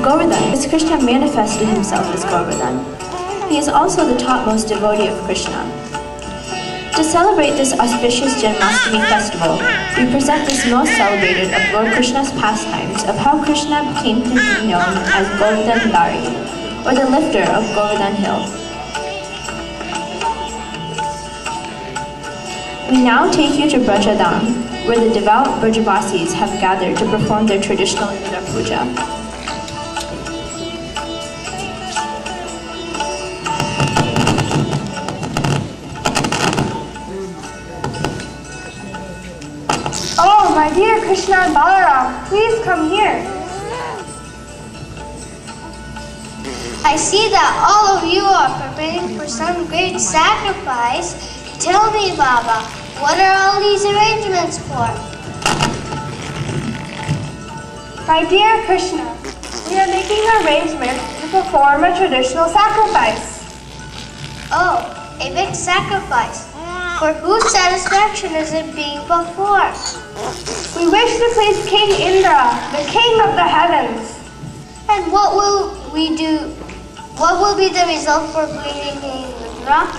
Govardhan, as Krishna manifested himself as Govardhan. He is also the topmost devotee of Krishna. To celebrate this auspicious Janmashtmi festival, we present this most celebrated of Lord Krishna's pastimes of how Krishna came to be known as Govardhan Dari, or the lifter of Govardhan Hill. We now take you to Brajadam, where the devout Brajavasis have gathered to perform their traditional Indra Puja. Oh, my dear Krishna and Balaram, please come here. I see that all of you are preparing for some great sacrifice. Tell me, Baba, what are all these arrangements for? My dear Krishna, we are making arrangements to perform a traditional sacrifice. Oh, a big sacrifice. For whose satisfaction is it being performed? We wish to please King Indra, the king of the heavens. And what will we do? What will be the result for pleasing King Indra?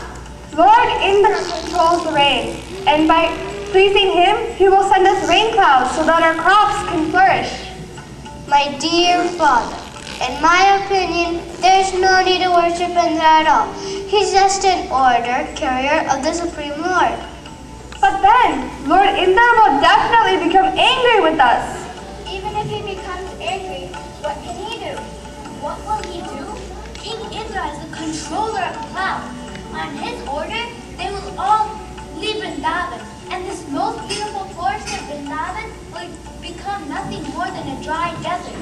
Lord Indra controls the rain, and by pleasing him, he will send us rain clouds so that our crops can flourish. My dear father, in my opinion, there's no need to worship Indra at all. He's just an order carrier of the Supreme Lord. But then, Lord Indra will definitely become angry with us. Even if he becomes angry, what can he do? What will he do? King Indra is the controller of clouds. On his order, they will all leave Vrindavan, and this most beautiful forest of Vrindavan will become nothing more than a dry desert.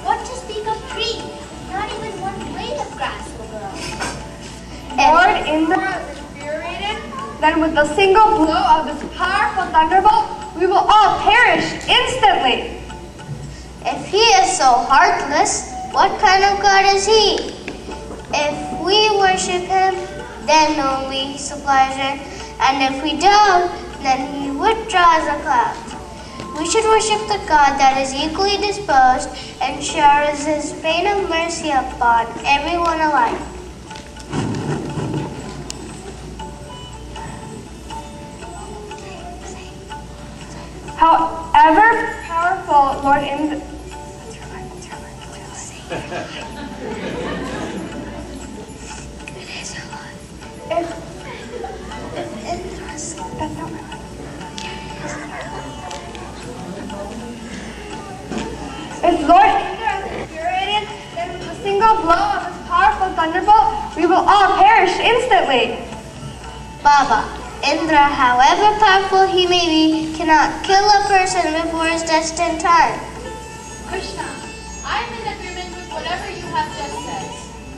What to speak of trees? Not even one blade of grass will grow. Lord Indra is infuriated, then with the single blow of this powerful thunderbolt, we will all perish instantly. If he is so heartless, what kind of God is he? If we worship him, then only he supplies rain, and if we don't, then he withdraws the clouds. We should worship the God that is equally disposed and showers his rain of mercy upon everyone alike. However powerful Lord Indra... If Lord Indra is infuriated, then with a single blow of his powerful thunderbolt, we will all perish instantly. Baba, Indra, however powerful he may be, cannot kill a person before his destined time. Krishna, I am in agreement with whatever you have just said.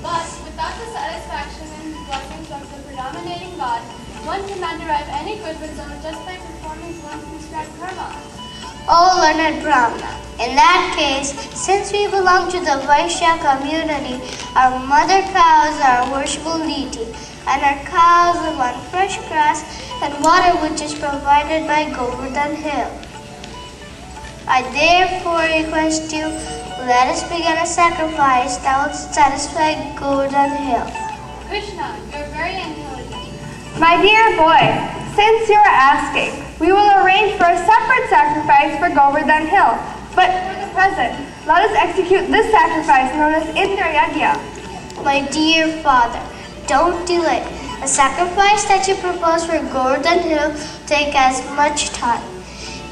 But without the satisfaction and blessings of the predominating God, one cannot derive any good result just by performing one's prescribed karma. O learned Brahma, in that case, since we belong to the Vaishya community, our mother cows are a worshipful deity, and our cows live on fresh grass and water which is provided by Govardhan Hill. I therefore request you, let us begin a sacrifice that will satisfy Govardhan Hill. Krishna, you are very intelligent. My dear boy, since you are asking, we will arrange for a separate sacrifice for Govardhan Hill. But for the present, let us execute this sacrifice known as Indra Yagya. My dear father, don't delay. A sacrifice that you propose for Govardhan Hill take as much time.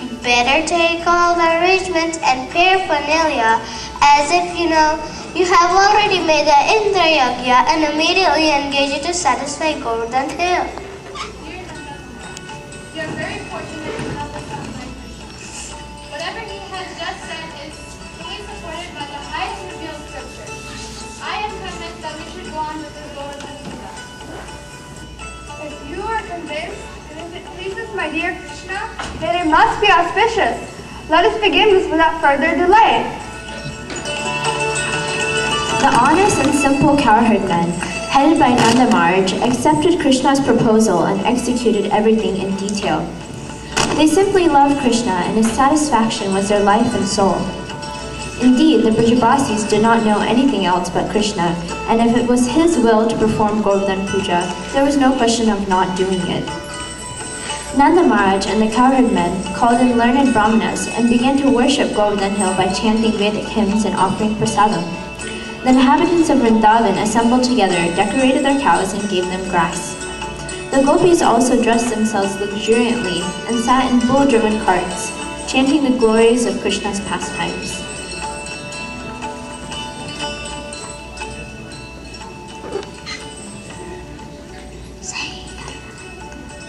You better take all the arrangements and paraphernalia as if you know you have already made the Indra Yagya and immediately engage it to satisfy Govardhan Hill. You are very fortunate to have a son like Krishna. Whatever he has just said is fully supported by the highest revealed scripture. I am convinced that we should go on with the Govardhan Puja. If you are convinced, and if it pleases my dear Krishna, then it must be auspicious. Let us begin this without further delay. The honest and simple cowherd men, headed by Nanda Maharaj, accepted Krishna's proposal and executed everything in detail. They simply loved Krishna, and his satisfaction was their life and soul. Indeed, the Brajabasis did not know anything else but Krishna, and if it was his will to perform Govardhan Puja, there was no question of not doing it. Nanda Maharaj and the cowherd men called in learned brahmanas and began to worship Govardhan Hill by chanting Vedic hymns and offering prasadam. The inhabitants of Vrindavan assembled together, decorated their cows, and gave them grass. The gopis also dressed themselves luxuriantly and sat in bull-driven carts, chanting the glories of Krishna's pastimes.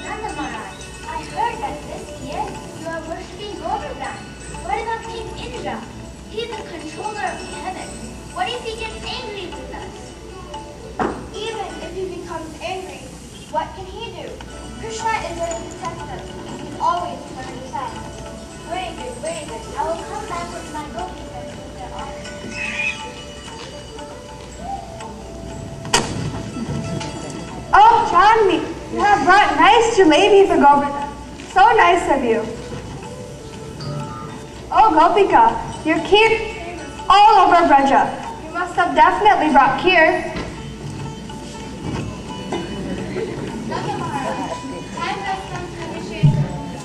Nanda Maharaj, I heard that this year you are worshipping Govardhan. What about King Indra? He is the controller of the heavens. What if he gets angry with us? Even if he becomes angry, what can he do? Krishna is there to protect us. He's always on our side. Very good, very good. I will come back with my gopis and with their offerings. Oh, Janmashtmi, you have brought nice jalebi for Govardhan. So nice of you. Oh, Gopika, your kheer is all over Braja. You must have definitely brought kheer. Nanda Maharaj, time has come to initiate ceremony.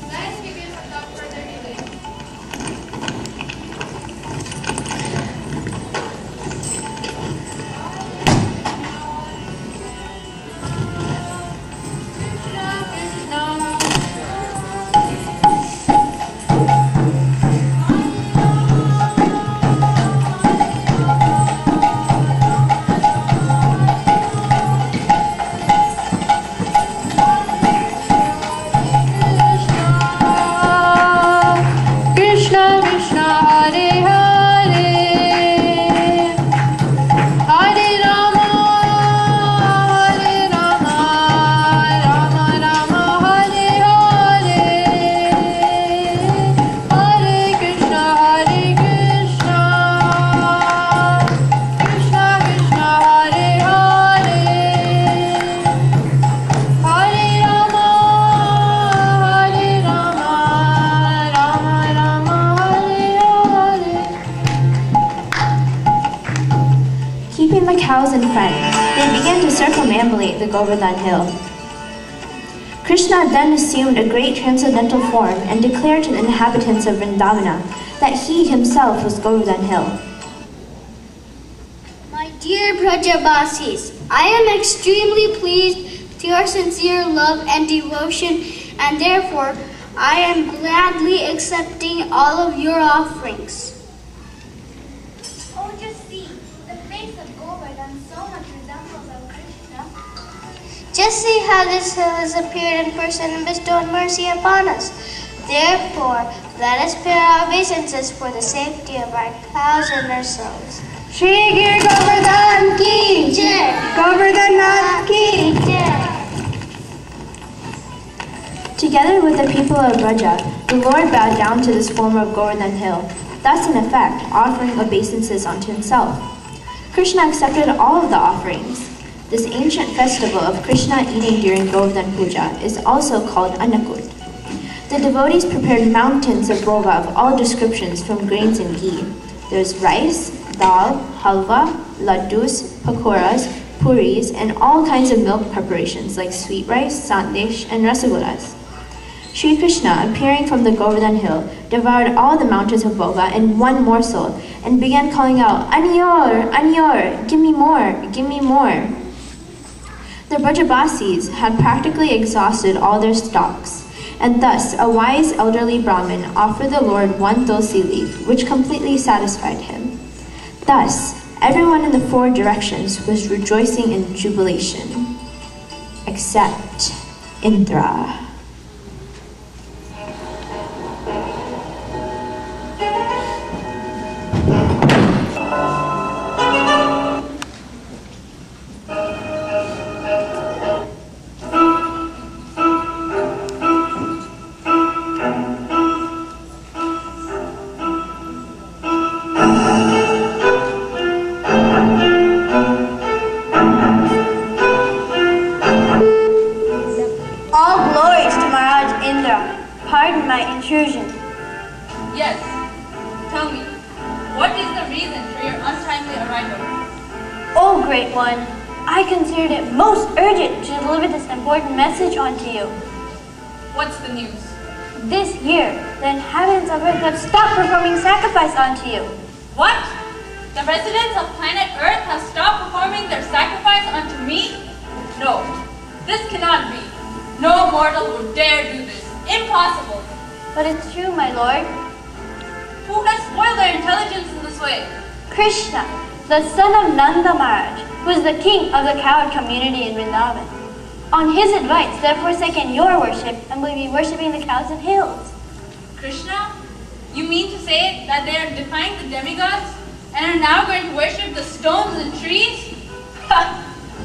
Let us begin without further delay. cows in front, they began to circumambulate the Govardhan hill. Krishna then assumed a great transcendental form and declared to the inhabitants of Vrindavana that he himself was Govardhan hill. My dear Brajabasis, I am extremely pleased with your sincere love and devotion, and therefore I am gladly accepting all of your offerings. Oh, just see, the face of Govardhan so much resembles of Krishna. Just see how this hill has appeared in person and bestowed mercy upon us. Therefore, let us pay our obeisances for the safety of our cows and ourselves. Shri Gir Govardhan ki Jai. Govardhan Nath ki Jai. Together with the people of Braja, the Lord bowed down to this form of Govardhan hill, thus in effect offering obeisances unto himself. Krishna accepted all of the offerings. This ancient festival of Krishna eating during Govardhan Puja is also called Annakut. The devotees prepared mountains of bhoga of all descriptions from grains and ghee. There's rice, dal, halwa, laddus, pakoras, puris, and all kinds of milk preparations like sweet rice, sandesh, and rasagullas. Sri Krishna, appearing from the Govardhan hill, devoured all the mountains of bhoga in one morsel and began calling out, Aniyor, Aniyor, give me more, give me more. The Brajabasis had practically exhausted all their stocks, and thus a wise elderly Brahmin offered the Lord one tulsi leaf, which completely satisfied him. Thus, everyone in the four directions was rejoicing in jubilation, except Indra. All glory Great One. I considered it most urgent to deliver this important message onto you. What's the news? This year, the inhabitants of Earth have stopped performing sacrifice onto you. What? The residents of planet Earth have stopped performing their sacrifice unto me? No, this cannot be. No mortal would dare do this. Impossible. But it's true, my lord. Who has spoiled their intelligence in this way? Krishna, the son of Nanda Maharaj, who is the king of the cowherd community in Vrindavan. On his advice, they have forsaken your worship and will be worshipping the cows and hills. Krishna? You mean to say that they are defying the demigods and are now going to worship the stones and trees?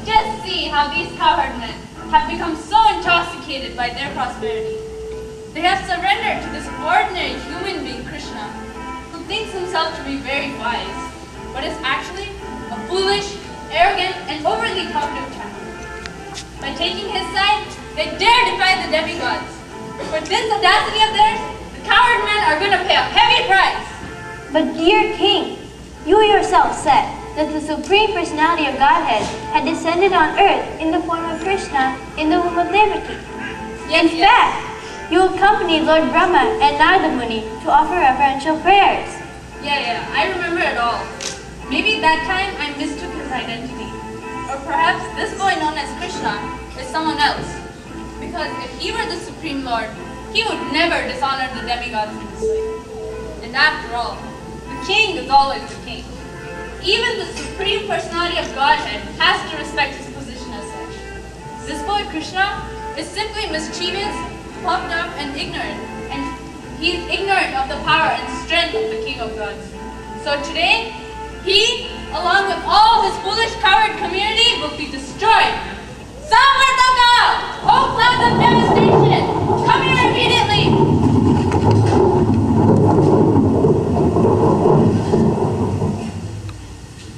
Just see how these cowherd men have become so intoxicated by their prosperity. They have surrendered to this ordinary human being, Krishna, who thinks himself to be very wise, but is actually a foolish, arrogant, and overly talkative child. By taking his side, they dare defy the demigods. For this audacity of theirs, the cowherd men are going to pay a heavy price. But dear king, you yourself said that the Supreme Personality of Godhead had descended on earth in the form of Krishna in the womb of Devaki. In fact, you accompanied Lord Brahma and Narada Muni to offer reverential prayers. Yeah, I remember it all. Maybe that time I mistook his identity. Or perhaps this boy known as Krishna is someone else. Because if he were the Supreme Lord, he would never dishonor the demigods in this way. And after all, the king is always the king. Even the Supreme Personality of Godhead has to respect his position as such. This boy Krishna is simply mischievous, puffed up, and ignorant. And he is ignorant of the power and strength of the King of Gods. So today, he, along with all his foolish coward community, will be destroyed. Samvartaka! Oh, clouds of devastation! Come here immediately!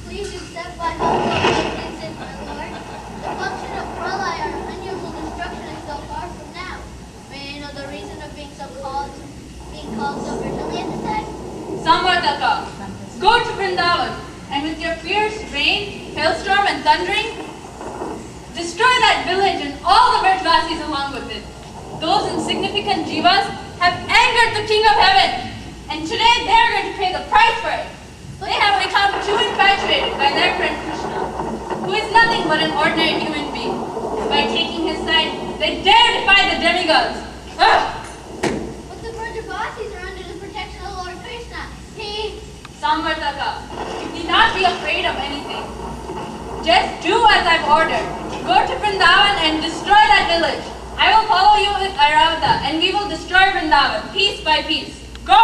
Please accept my humble obeisance, my lord. The function of pralaya, or unusual destruction, is so far from now. May I know the reason of being called so urgently at this time? Samvartaka, go to Vrindavan, and with your fierce rain, hailstorm, and thundering, destroy that village and all the Vrajvasis along with it. Those insignificant jivas have angered the King of Heaven, and today they are going to pay the price for it. They have become too infatuated by their friend Krishna, who is nothing but an ordinary human being. By taking his side, they dare defy the demigods. Ugh! But the Vrajavasis are under the protection of Lord Krishna. He... Samvartaka, you need not be afraid of anything. Just do as I've ordered. Go to Vrindavan and destroy that village. I will follow you with Airavata, and we will destroy Vrindavan, piece by piece. Go!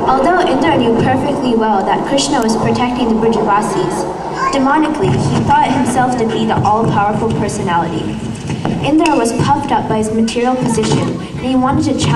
Although Indra knew perfectly well that Krishna was protecting the Vrajavasis, demonically he thought himself to be the all-powerful personality. Indra was puffed up by his material position, and he wanted to challenge